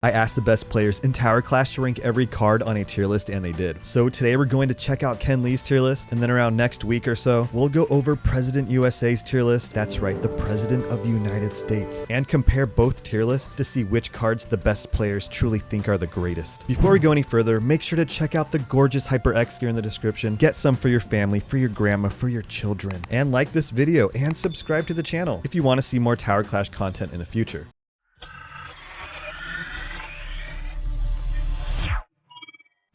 I asked the best players in Tower Clash to rank every card on a tier list, and they did. So today we're going to check out KenLee's tier list, and then around next week or so, we'll go over PresidentUSA's tier list, that's right, the President of the United States, and compare both tier lists to see which cards the best players truly think are the greatest. Before we go any further, make sure to check out the gorgeous HyperX gear in the description, get some for your family, for your grandma, for your children, and like this video, and subscribe to the channel if you want to see more Tower Clash content in the future.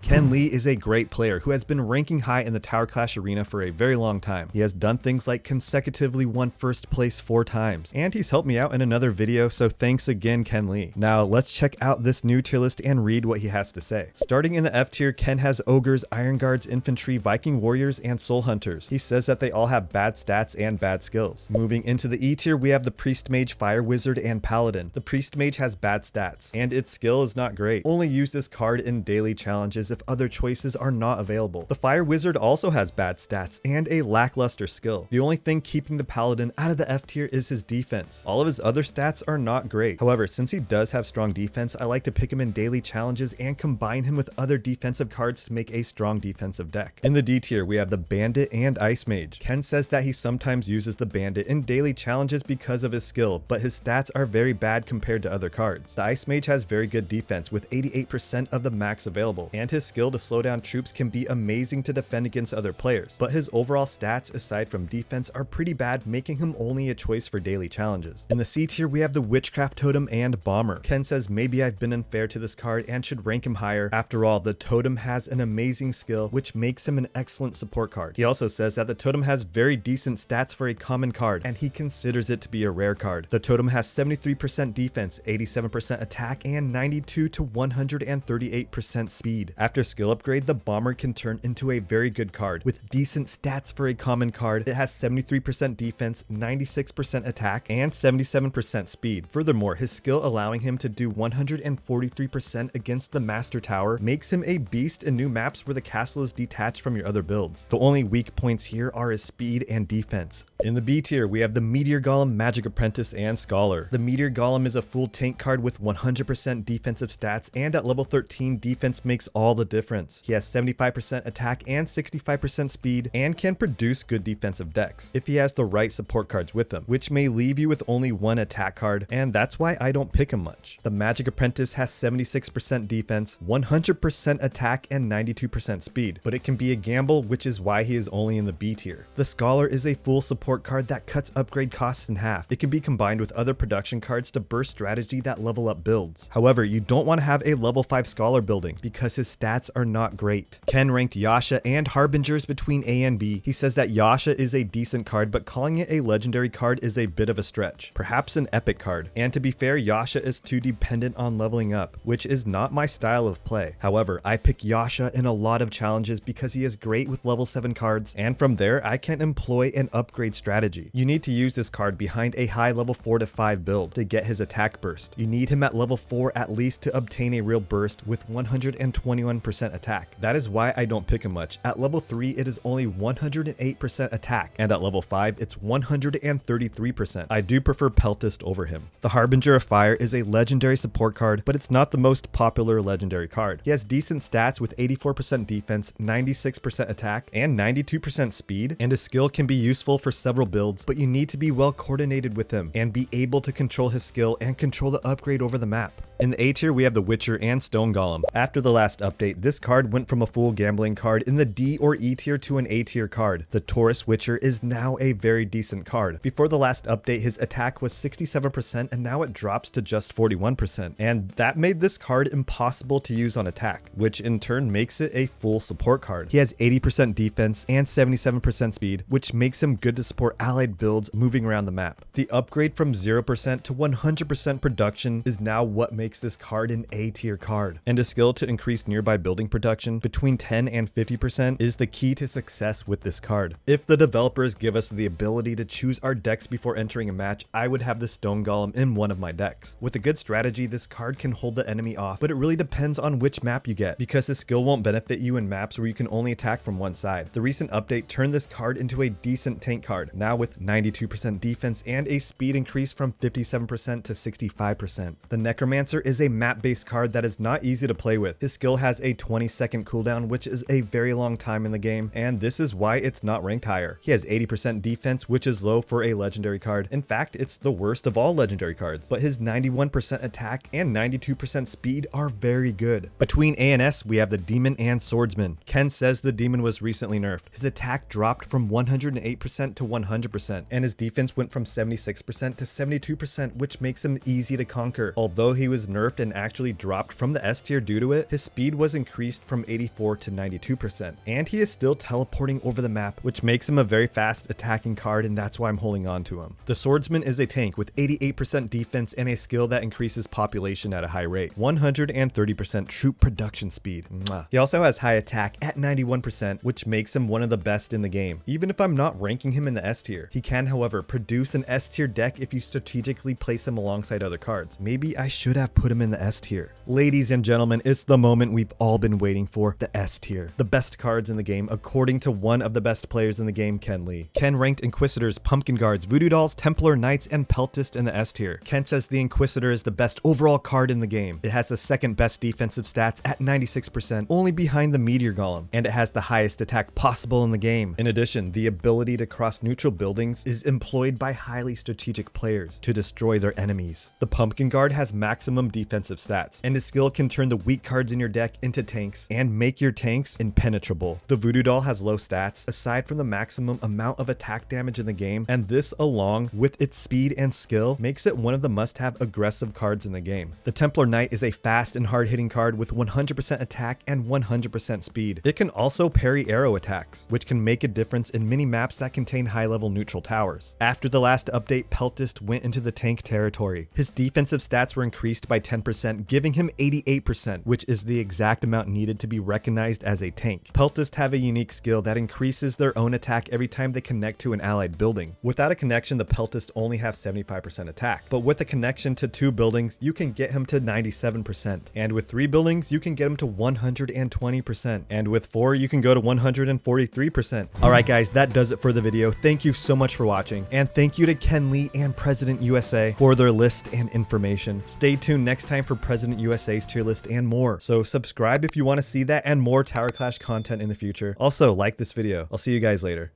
KenLee is a great player who has been ranking high in the Tower Clash arena for a very long time. He has done things like consecutively won first place 4 times, and he's helped me out in another video, so thanks again, KenLee. Now let's check out this new tier list and read what he has to say. Starting in the F tier, Ken has Ogres, Iron Guards, Infantry, Viking Warriors, and Soul Hunters. He says that they all have bad stats and bad skills. Moving into the E tier, we have the Priest Mage, Fire Wizard, and Paladin. The Priest Mage has bad stats, and its skill is not great. Only use this card in daily challenges if other choices are not available. The Fire Wizard also has bad stats and a lackluster skill. The only thing keeping the Paladin out of the F tier is his defense. All of his other stats are not great. However, since he does have strong defense, I like to pick him in daily challenges and combine him with other defensive cards to make a strong defensive deck. In the D tier, we have the Bandit and Ice Mage. Ken says that he sometimes uses the Bandit in daily challenges because of his skill, but his stats are very bad compared to other cards. The Ice Mage has very good defense with 88% of the max available, and his skill to slow down troops can be amazing to defend against other players, but his overall stats aside from defense are pretty bad, making him only a choice for daily challenges. In the C tier, we have the Witchcraft Totem and Bomber. Ken says maybe I've been unfair to this card and should rank him higher. After all, the Totem has an amazing skill, which makes him an excellent support card. He also says that the Totem has very decent stats for a common card, and he considers it to be a rare card. The Totem has 73% defense, 87% attack, and 92 to 138% speed. After skill upgrade, the Bomber can turn into a very good card with decent stats for a common card. It has 73% defense, 96% attack, and 77% speed. Furthermore, his skill allowing him to do 143% against the Master Tower makes him a beast in new maps where the castle is detached from your other builds. The only weak points here are his speed and defense. In the B tier, we have the Meteor Golem, Magic Apprentice, and Scholar. The Meteor Golem is a full tank card with 100% defensive stats, and at level 13, defense makes all the difference. He has 75% attack and 65% speed, and can produce good defensive decks if he has the right support cards with him, which may leave you with only one attack card, and that's why I don't pick him much. The Magic Apprentice has 76% defense, 100% attack, and 92% speed, but it can be a gamble, which is why he is only in the B tier. The Scholar is a full support card that cuts upgrade costs in half. It can be combined with other production cards to burst strategy that level up builds. However, you don't want to have a level 5 Scholar building because his stats are not great. Ken ranked Yasha and Harbingers between A and B. He says that Yasha is a decent card, but calling it a legendary card is a bit of a stretch. Perhaps an epic card. And to be fair, Yasha is too dependent on leveling up, which is not my style of play. However, I pick Yasha in a lot of challenges because he is great with level 7 cards, and from there I can employ an upgrade strategy. You need to use this card behind a high level 4 to 5 build to get his attack burst. You need him at level 4 at least to obtain a real burst with 121% attack. That is why I don't pick him much. At level 3, it is only 108% attack, and at level 5, it's 133%. I do prefer Peltist over him. The Harbinger of Fire is a legendary support card, but it's not the most popular legendary card. He has decent stats with 84% defense, 96% attack, and 92% speed, and his skill can be useful for several builds, but you need to be well coordinated with him and be able to control his skill and control the upgrade over the map. In the A tier, we have the Witcher and Stone Golem. After the last update, this card went from a full gambling card in the D or E tier to an A tier card. The Taurus Witcher is now a very decent card. Before the last update, his attack was 67% and now it drops to just 41%. And that made this card impossible to use on attack, which in turn makes it a full support card. He has 80% defense and 77% speed, which makes him good to support allied builds moving around the map. The upgrade from 0% to 100% production is now what makes this card an A tier card, and a skill to increase nearby building production between 10 and 50% is the key to success with this card. If the developers give us the ability to choose our decks before entering a match, I would have the Stone Golem in one of my decks. With a good strategy, this card can hold the enemy off, but it really depends on which map you get, because his skill won't benefit you in maps where you can only attack from one side. The recent update turned this card into a decent tank card, now with 92% defense and a speed increase from 57% to 65%. The Necromancer Lancer is a map-based card that is not easy to play with. His skill has a 20-second cooldown, which is a very long time in the game, and this is why it's not ranked higher. He has 80% defense, which is low for a legendary card. In fact, it's the worst of all legendary cards, but his 91% attack and 92% speed are very good. Between A and S, we have the Demon and Swordsman. Ken says the Demon was recently nerfed. His attack dropped from 108% to 100%, and his defense went from 76% to 72%, which makes him easy to conquer. Although he was nerfed and actually dropped from the S tier due to it, his speed was increased from 84 to 92%, and he is still teleporting over the map, which makes him a very fast attacking card, and that's why I'm holding on to him. The Swordsman is a tank with 88% defense and a skill that increases population at a high rate, 130% troop production speed. Mwah. He also has high attack at 91%, which makes him one of the best in the game. Even if I'm not ranking him in the S tier, he can, however, produce an S tier deck if you strategically place him alongside other cards. Maybe I should have put him in the S tier. Ladies and gentlemen, it's the moment we've all been waiting for, the S tier. The best cards in the game, according to one of the best players in the game, KenLee. Ken ranked Inquisitors, Pumpkin Guards, Voodoo Dolls, Templar, Knights, and Peltist in the S tier. Ken says the Inquisitor is the best overall card in the game. It has the second best defensive stats at 96%, only behind the Meteor Golem, and it has the highest attack possible in the game. In addition, the ability to cross neutral buildings is employed by highly strategic players to destroy their enemies. The Pumpkin Guard has maximum defensive stats, and his skill can turn the weak cards in your deck into tanks and make your tanks impenetrable. The Voodoo Doll has low stats, aside from the maximum amount of attack damage in the game, and this, along with its speed and skill, makes it one of the must-have aggressive cards in the game. The Templar Knight is a fast and hard-hitting card with 100% attack and 100% speed. It can also parry arrow attacks, which can make a difference in many maps that contain high-level neutral towers. After the last update, Peltist went into the tank territory. His defensive stats were increased by 10%, giving him 88%, which is the exact amount needed to be recognized as a tank. Peltist have a unique skill that increases their own attack every time they connect to an allied building. Without a connection, the Peltist only have 75% attack, but with a connection to 2 buildings, you can get him to 97%, and with 3 buildings, you can get him to 120%, and with 4, you can go to 143%. Alright guys, that does it for the video. Thank you so much for watching, and thank you to KenLee and PresidentUSA for their list and information. Stay tuned next time for PresidentUSA's tier list and more, so subscribe if you want to see that and more Tower Clash content in the future. Also, like this video. I'll see you guys later.